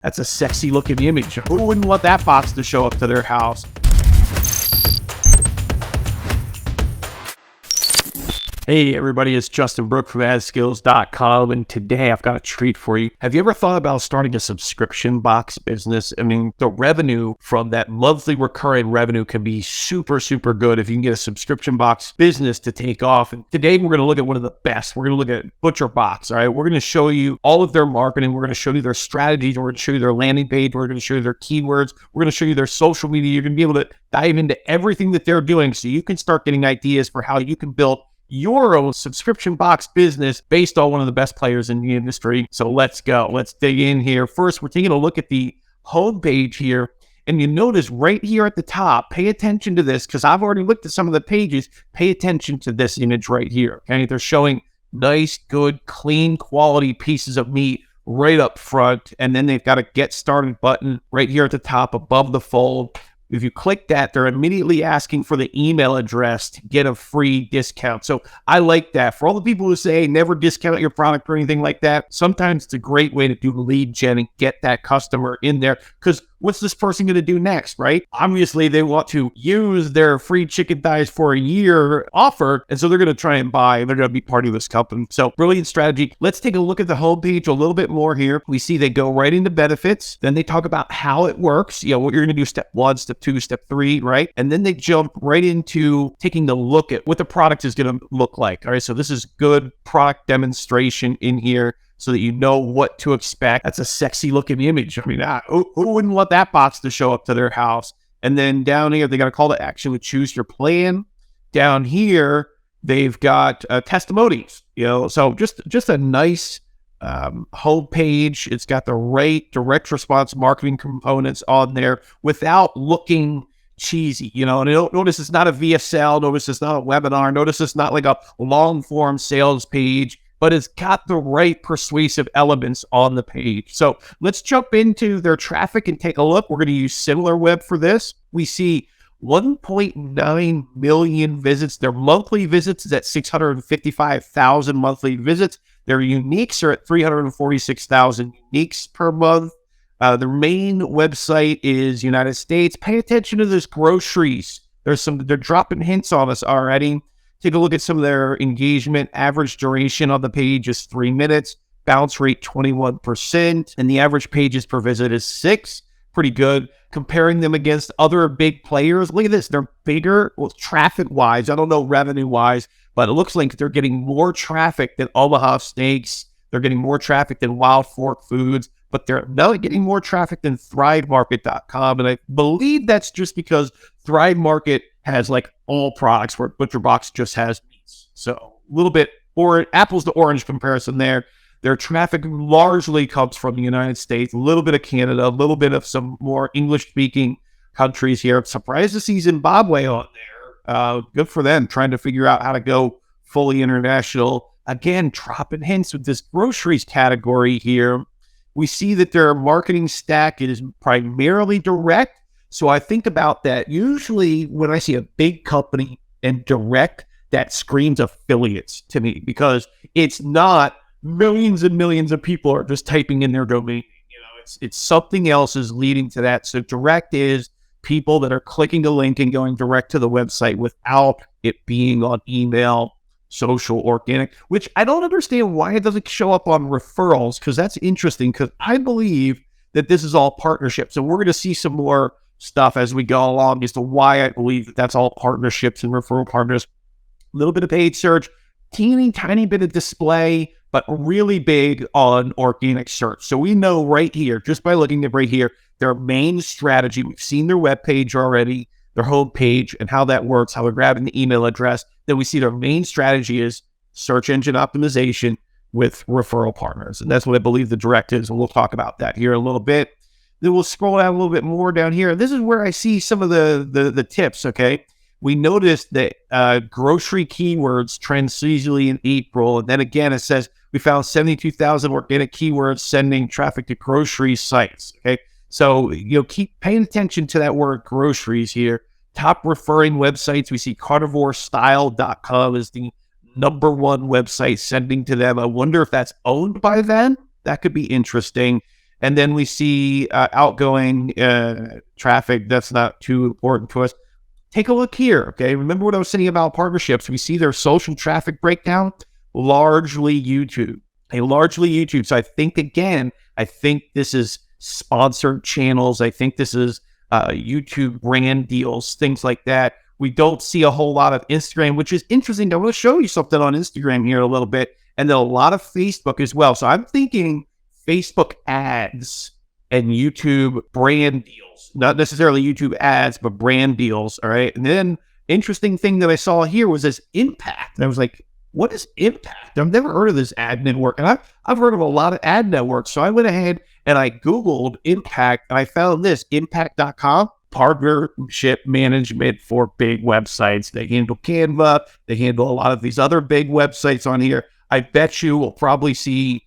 That's a sexy looking image. Who wouldn't want that box to show up to their house? Hey everybody, it's Justin Brook from AdSkills.com, and today I've got a treat for you. Have you ever thought about starting a subscription box business? I mean, the revenue from that monthly recurring revenue can be super good if you can get a subscription box business to take off. And today we're going to look at one of the best. We're going to look at ButcherBox, all right? We're going to show you all of their marketing. We're going to show you their strategies. We're going to show you their landing page. We're going to show you their keywords. We're going to show you their social media. You're going to be able to dive into everything that they're doing so you can start getting ideas for how you can build your own subscription box business based on one of the best players in the industry. So let's go. Let's dig in here. First, we're taking a look at the homepage here. And you notice right here at the top, pay attention to this because I've already looked at some of the pages. Pay attention to this image right here. Okay, they're showing nice, good, clean, quality pieces of meat right up front. And then they've got a get started button right here at the top above the fold. If you click that, they're immediately asking for the email address to get a free discount. So I like that. For all the people who say never discount your product or anything like that, sometimes it's a great way to do lead gen and get that customer in there. Because what's this person going to do next, right? Obviously, they want to use their free chicken thighs for a year offer. And so they're going to try and buy, and they're going to be part of this company. So brilliant strategy. Let's take a look at the homepage a little bit more here. We see they go right into benefits. Then they talk about how it works. You know, what you're going to do step 1, step 2, step 3, right? And then they jump right into taking a look at what the product is going to look like. All right. So this is good product demonstration in here, so that you know what to expect. That's a sexy looking image. I mean, who wouldn't want that box to show up to their house? And then down here, they got a call to action with choose your plan. Down here, they've got testimonies, you know, so just a nice homepage. It's got the right direct response marketing components on there without looking cheesy, you know. And notice it's not a VSL, notice it's not a webinar, notice it's not like a long form sales page, but it's got the right persuasive elements on the page. So let's jump into their traffic and take a look. We're going to use SimilarWeb for this. We see 1.9 million visits. Their monthly visits is at 655,000 monthly visits. Their uniques are at 346,000 uniques per month. Their main website is United States. Pay attention to this groceries. They're dropping hints on us already. Take a look at some of their engagement. Average duration on the page is 3 minutes. Bounce rate 21%. And the average pages per visit is 6. Pretty good. Comparing them against other big players. Look at this. They're bigger, well, traffic-wise. I don't know revenue-wise, but it looks like they're getting more traffic than Omaha Steaks. They're getting more traffic than Wild Fork Foods, but they're not getting more traffic than ThriveMarket.com. And I believe that's just because ThriveMarket has like all products where ButcherBox just has meats. So a little bit or apples to orange comparison there. Their traffic largely comes from the United States, a little bit of Canada, a little bit of some more English-speaking countries here. I'm surprised to see Zimbabwe on there. Good for them, trying to figure out how to go fully international. Again, dropping hints with this groceries category here. We see that their marketing stack is primarily direct. So I think about that. Usually when I see a big company and direct, that screams affiliates to me because it's not millions and millions of people are just typing in their domain. You know, it's something else is leading to that. So direct is people that are clicking a link and going direct to the website without it being on email, social, organic, which I don't understand why it doesn't show up on referrals, because that's interesting because I believe that this is all partnerships. And we're going to see some more stuff as we go along as to why I believe that that's all partnerships and referral partners. A little bit of paid search, teeny tiny bit of display, but really big on organic search. So we know right here, just by looking at right here, their main strategy, we've seen their webpage already, their homepage and how that works, how they're grabbing the email address. Then we see their main strategy is search engine optimization with referral partners. And that's what I believe the direct is. And we'll talk about that here in a little bit. Then we'll scroll down a little bit more down here. This is where I see some of the tips, okay? We noticed that grocery keywords trend seasonally in April. And then again, it says we found 72,000 organic keywords sending traffic to grocery sites, okay? So, you know, keep paying attention to that word groceries here. Top referring websites, we see carnivorestyle.com is the #1 website sending to them. I wonder if that's owned by them. That could be interesting. And then we see outgoing traffic. That's not too important to us. Take a look here, okay? Remember what I was saying about partnerships? We see their social traffic breakdown, largely YouTube. Largely YouTube. So I think this is sponsored channels. I think this is YouTube brand deals, things like that. We don't see a whole lot of Instagram, which is interesting. I want to show you something on Instagram here a little bit, and then a lot of Facebook as well. So I'm thinking Facebook ads and YouTube brand deals, not necessarily YouTube ads, but brand deals. All right. And then interesting thing that I saw here was this impact. And I was like, what is impact? I've never heard of this ad network. And I've heard of a lot of ad networks. So I went ahead and I Googled impact and I found this impact.com, partnership management for big websites. They handle Canva. They handle a lot of these other big websites on here. I bet you will probably see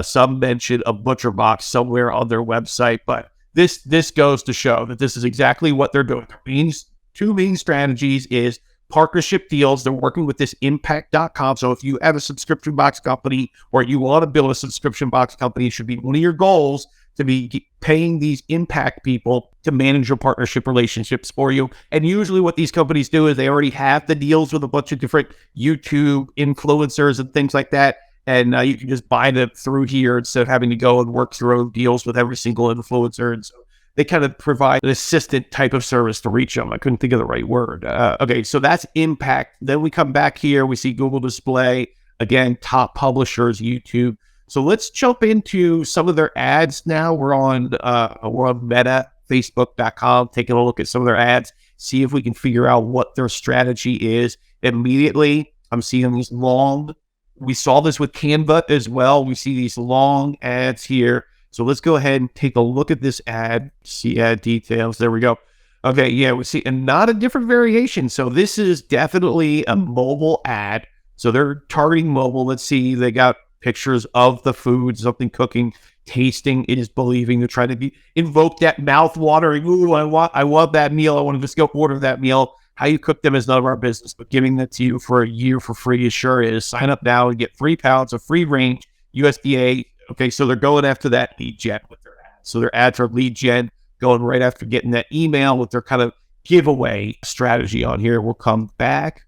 some mention of ButcherBox somewhere on their website, but this goes to show that this is exactly what they're doing. Their two main strategies is partnership deals. They're working with this impact.com. So if you have a subscription box company or you want to build a subscription box company, it should be one of your goals to be paying these impact people to manage your partnership relationships for you. And usually what these companies do is they already have the deals with a bunch of different YouTube influencers and things like that. And you can just buy them through here instead of having to go and work through deals with every single influencer. And so they kind of provide an assistant type of service to reach them. I couldn't think of the right word. Okay, so that's impact. Then we come back here. We see Google Display. Again, top publishers, YouTube. So let's jump into some of their ads now. We're on Meta, Facebook.com, taking a look at some of their ads, see if we can figure out what their strategy is. Immediately, I'm seeing these long. We saw this with Canva as well. We see these long ads here. So let's go ahead and take a look at this ad. See ad details. There we go. Okay, yeah, we see, and not a different variation. So this is definitely a mobile ad. So they're targeting mobile. Let's see, they got pictures of the food, something cooking, tasting. It is believing. They're trying to invoke that mouth-watering. Ooh, I want that meal. I want to just go order that meal. How you cook them is none of our business, but giving that to you for a year for free is sure is. Sign up now and get 3 pounds of free range USDA. Okay, so they're going after that lead gen with their ads. So their ads are lead gen, going right after getting that email with their kind of giveaway strategy on here. We'll come back.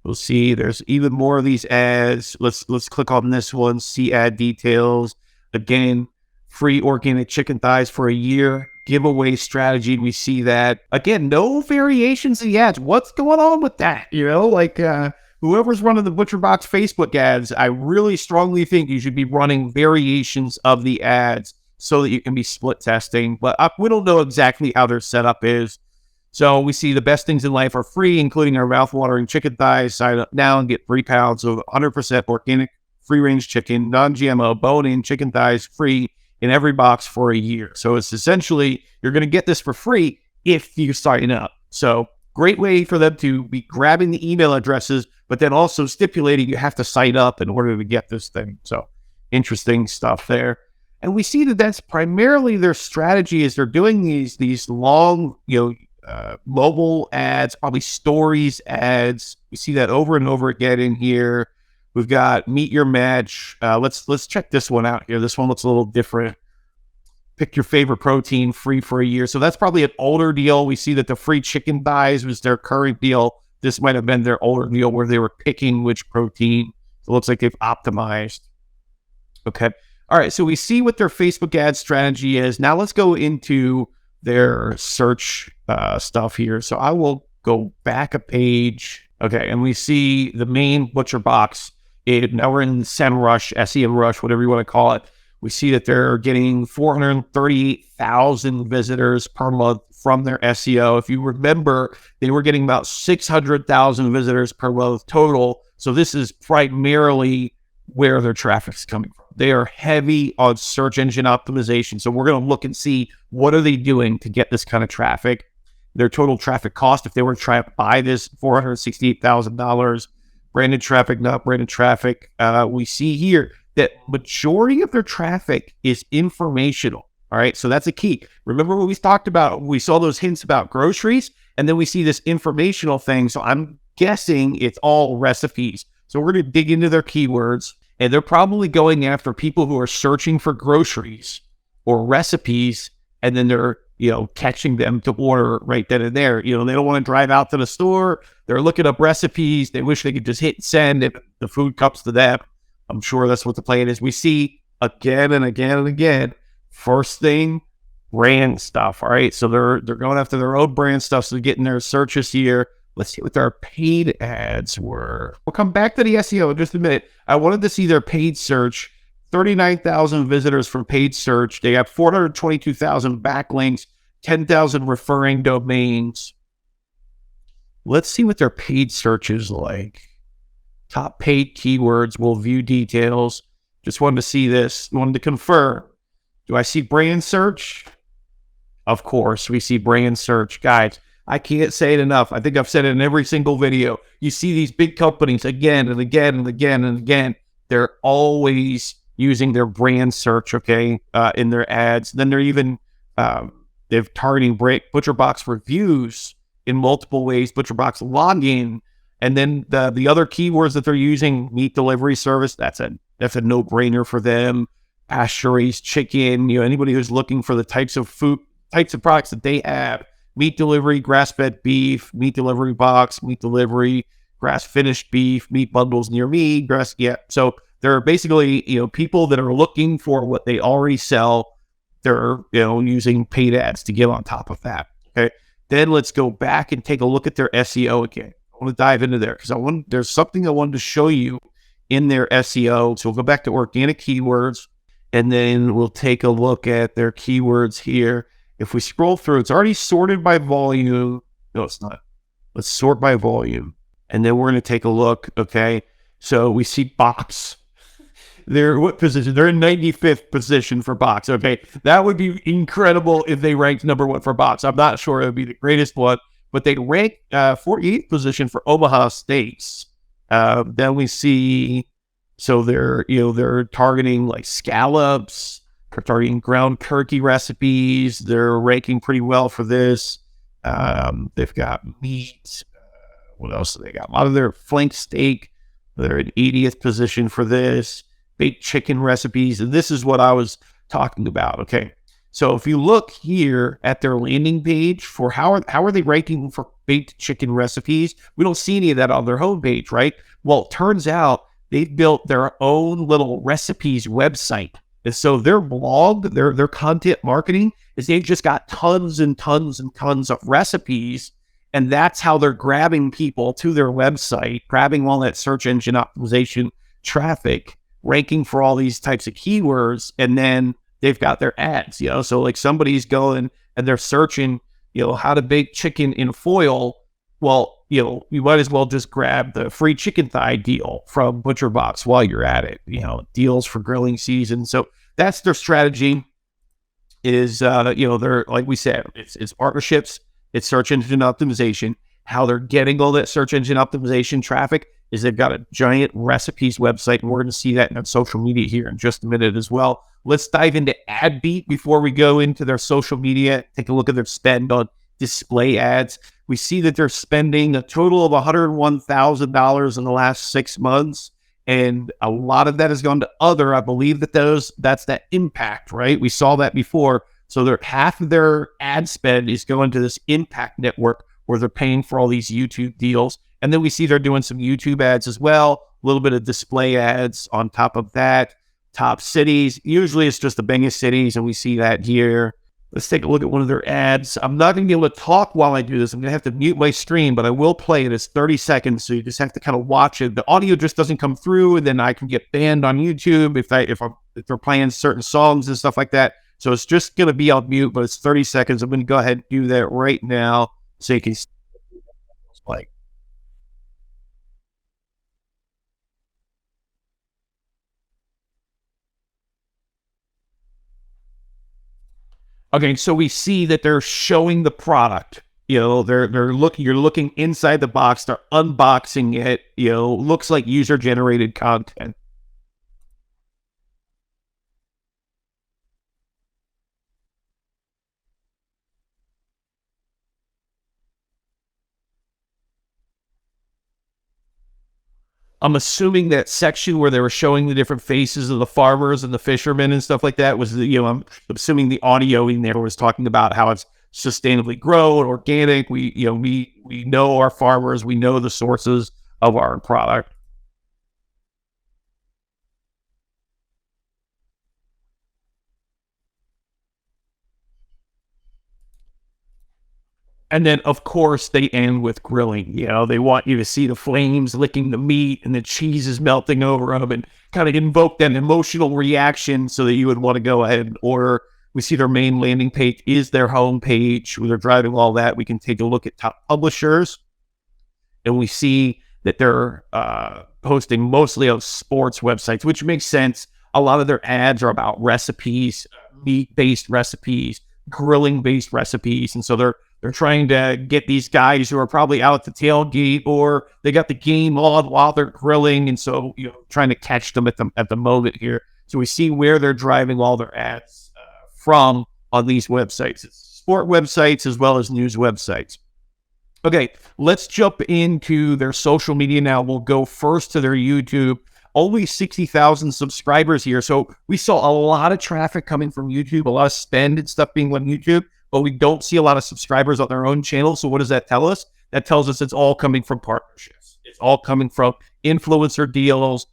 We'll see there's even more of these ads. Let's click on this one, see ad details. Again, free organic chicken thighs for a year. Giveaway strategy. We see that. Again, no variations in the ads. What's going on with that? You know, like whoever's running the ButcherBox Facebook ads, I really strongly think you should be running variations of the ads so that you can be split testing. But we don't know exactly how their setup is. So we see the best things in life are free, including our mouth-watering chicken thighs. Sign up now and get 3 pounds of 100% organic, free-range chicken, non-GMO, bone-in chicken thighs free in every box for a year. So it's essentially, you're going to get this for free if you sign up. So great way for them to be grabbing the email addresses, but then also stipulating you have to sign up in order to get this thing. So interesting stuff there. And we see that that's primarily their strategy is they're doing these long, mobile ads, probably stories ads. We see that over and over again in here. We've got meet your match. Let's check this one out here. This one looks a little different. Pick your favorite protein, free for a year. So that's probably an older deal. We see that the free chicken thighs was their current deal. This might have been their older deal where they were picking which protein. So it looks like they've optimized. Okay. All right. So we see what their Facebook ad strategy is. Now let's go into their search stuff here. So I will go back a page. Okay. And we see the main ButcherBox. Now we're in SEMrush, SEMrush, whatever you want to call it. We see that they're getting 438,000 visitors per month from their SEO. If you remember, they were getting about 600,000 visitors per month total. So this is primarily where their traffic is coming from. They are heavy on search engine optimization. So we're going to look and see what are they doing to get this kind of traffic. Their total traffic cost, if they were to try to buy this, $468,000. Branded traffic, not branded traffic. We see here that majority of their traffic is informational. All right, so that's a key. Remember what we talked about? We saw those hints about groceries, and then we see this informational thing. So I'm guessing it's all recipes. So we're going to dig into their keywords, and they're probably going after people who are searching for groceries or recipes, and then they're, catching them to order right then and there. They don't want to drive out to the store. They're looking up recipes. They wish they could just hit send if the food comes to them. I'm sure that's what the plan is. We see again and again and again. First thing, brand stuff. All right. So they're going after their own brand stuff. So they're getting their searches here. Let's see what their paid ads were. We'll come back to the SEO in just a minute. I wanted to see their paid search. 39,000 visitors from paid search. They have 422,000 backlinks, 10,000 referring domains. Let's see what their paid search is like. Top paid keywords. We'll view details. Just wanted to see this. Wanted to confirm. Do I see brand search? Of course, we see brand search. Guys, I can't say it enough. I think I've said it in every single video. You see these big companies again and again and again and again. They're always using their brand search, okay, in their ads. Then they're even they're targeting ButcherBox reviews in multiple ways. ButcherBox login, and then the other keywords that they're using: meat delivery service. That's a no-brainer for them. Pasture-raised chicken. Anybody who's looking for the types of products that they have: meat delivery, grass-fed beef, meat delivery box, meat delivery, grass-finished beef, meat bundles near me, grass. Yeah, so they're basically, people that are looking for what they already sell. They're, using paid ads to get on top of that. Okay. Then let's go back and take a look at their SEO again. I want to dive into there because there's something I wanted to show you in their SEO. So we'll go back to organic keywords, and then we'll take a look at their keywords here. If we scroll through, it's already sorted by volume. No, it's not. Let's sort by volume. And then we're going to take a look. Okay. So we see box. They're what position? They're in 95th position for box. Okay. That would be incredible if they ranked number one for box. I'm not sure it would be the greatest one, but they rank 48th position for Omaha Steaks. Then we see, so they're targeting like scallops. They're targeting ground turkey recipes. They're ranking pretty well for this. They've got meat. What else do they got? A lot of their flank steak. They're in 80th position for this. Baked chicken recipes. And this is what I was talking about. Okay. So if you look here at their landing page for how are they ranking for baked chicken recipes, we don't see any of that on their homepage, right? Well, it turns out they've built their own little recipes website. And so their blog, their content marketing is they've just got tons and tons and tons of recipes. And that's how they're grabbing people to their website, grabbing all that search engine optimization traffic, ranking for all these types of keywords. And then they've got their ads, so like somebody's going and they're searching, how to bake chicken in foil. Well, you might as well just grab the free chicken thigh deal from ButcherBox while you're at it, deals for grilling season. So that's their strategy is, they're, like we said, it's partnerships, it's search engine optimization. How they're getting all that search engine optimization traffic is they've got a giant recipes website, and we're going to see that in social media here in just a minute as well. Let's dive into AdBeat before we go into their social media. Take a look at their spend on display ads. We see that they're spending a total of $101,000 in the last 6 months, and a lot of that has gone to other. I believe that that's that impact, right? We saw that before. So half of their ad spend is going to this impact network where they're paying for all these YouTube deals. And then we see they're doing some YouTube ads as well, a little bit of display ads on top of that. Top cities, usually it's just the biggest cities, and we see that here. Let's take a look at one of their ads. I'm not going to be able to talk while I do this. I'm going to have to mute my stream, but I will play it. It's 30 seconds, so you just have to kind of watch it. The audio just doesn't come through, and then I can get banned on YouTube if they're playing certain songs and stuff like that. So it's just going to be on mute, but it's 30 seconds. I'm going to go ahead and do that right now so you can see what it's like. Okay, so we see that they're showing the product. They're looking. You're looking inside the box. They're unboxing it. Looks like user generated content. I'm assuming that section where they were showing the different faces of the farmers and the fishermen and stuff like that was, I'm assuming the audio in there was talking about how it's sustainably grown, organic. We know our farmers, we know the sources of our product. And then, of course, they end with grilling. They want you to see the flames licking the meat and the cheese is melting over them and kind of invoke that emotional reaction so that you would want to go ahead and order. We see their main landing page is their home page where they're driving all that. We can take a look at top publishers, and we see that they're posting mostly on sports websites, which makes sense. A lot of their ads are about recipes, meat-based recipes, grilling-based recipes, and so they're trying to get these guys who are probably out at the tailgate or they got the game on while they're grilling, and so trying to catch them at the moment here. So we see where they're driving all their ads from on these websites. It's sport websites as well as news websites. Okay, let's jump into their social media now. We'll go first to their YouTube. Only 60,000 subscribers here. So we saw a lot of traffic coming from YouTube, a lot of spend and stuff being on YouTube, but we don't see a lot of subscribers on their own channel. So what does that tell us? That tells us it's all coming from partnerships. It's all coming from influencer deals,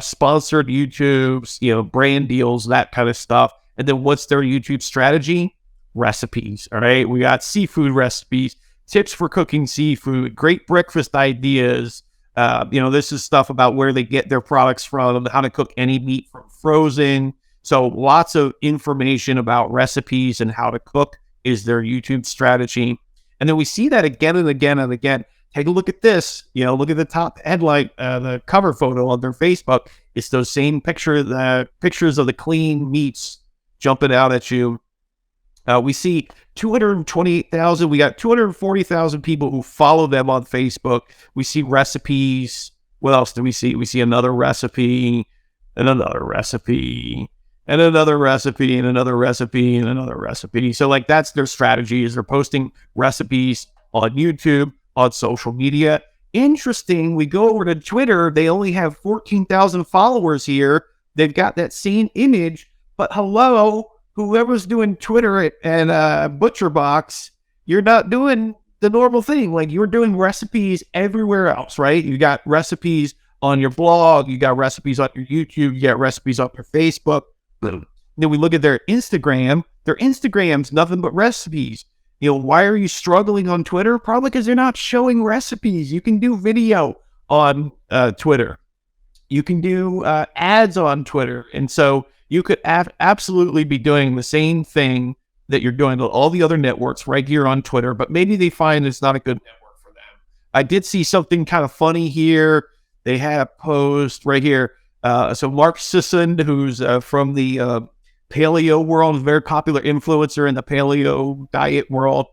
sponsored YouTubes, brand deals, that kind of stuff. And then what's their YouTube strategy? Recipes, all right? We got seafood recipes, tips for cooking seafood, great breakfast ideas. This is stuff about where they get their products from, how to cook any meat from frozen. So lots of information about recipes and how to cook is their YouTube strategy. And then we see that again and again and again. Take a look at this. Look at the top headline, the cover photo on their Facebook. It's those same pictures of the clean meats jumping out at you. We see 228,000. We got 240,000 people who follow them on Facebook. We see recipes. What else do we see? We see another recipe and another recipe and another recipe and another recipe and another recipe. So that's their strategy, is they're posting recipes on YouTube, on social media. Interesting. We go over to Twitter. They only have 14,000 followers here. They've got that same image, but hello, whoever's doing Twitter and ButcherBox, you're not doing the normal thing. You're doing recipes everywhere else, right? You got recipes on your blog, you got recipes on your YouTube, you got recipes on your Facebook. Then we look at their Instagram. Their Instagram's nothing but recipes. Why are you struggling on Twitter? Probably because they're not showing recipes. You can do video on Twitter. You can do ads on Twitter. And so you could absolutely be doing the same thing that you're doing to all the other networks right here on Twitter, but maybe they find it's not a good network for them. I did see something kind of funny here. They had a post right here. So Mark Sisson, who's from the paleo world, a very popular influencer in the paleo diet world,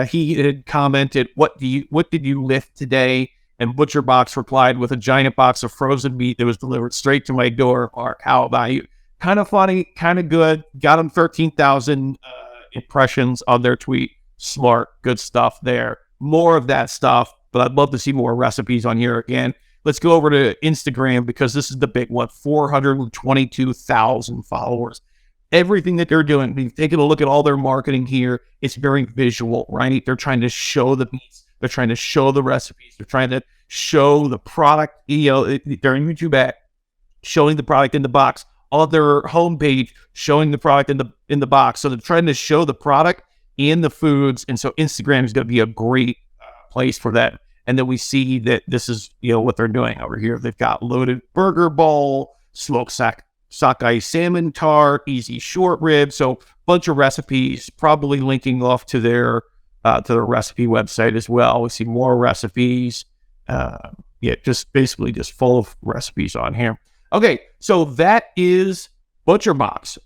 he had commented, what did you lift today? And ButcherBox replied with a giant box of frozen meat that was delivered straight to my door. Mark, how about you? Kind of funny, kind of good. Got them 13,000 impressions on their tweet. Smart, good stuff there. More of that stuff, but I'd love to see more recipes on here again. Let's go over to Instagram because this is the big one. 422,000 followers. Everything that they're doing, we've taken a look at all their marketing here. It's very visual, right? They're trying to show the meats. They're trying to show the recipes. They're trying to show the product. They're in YouTube ad, showing the product in the box. On their homepage, showing the product in the box. So they're trying to show the product and the foods. And so Instagram is going to be a great place for that. And then we see that this is, what they're doing over here. They've got loaded burger bowl, smoked sockeye salmon tart, easy short rib. So bunch of recipes, probably linking off to their recipe website as well. We see more recipes. Just basically just full of recipes on here. Okay, so that is ButcherBox.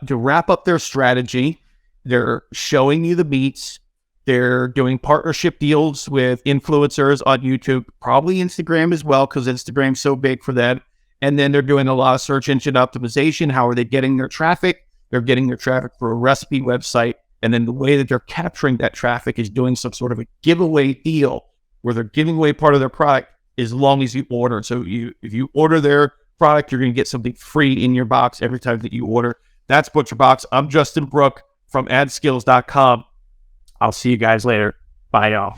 To wrap up their strategy, they're showing you the meats. They're doing partnership deals with influencers on YouTube, probably Instagram as well, because Instagram's so big for that. And then they're doing a lot of search engine optimization. How are they getting their traffic? They're getting their traffic through a recipe website. And then the way that they're capturing that traffic is doing some sort of a giveaway deal where they're giving away part of their product as long as you order. So if you order their product, you're going to get something free in your box every time that you order. That's ButcherBox. I'm Justin Brook from adskills.com. I'll see you guys later. Bye, y'all.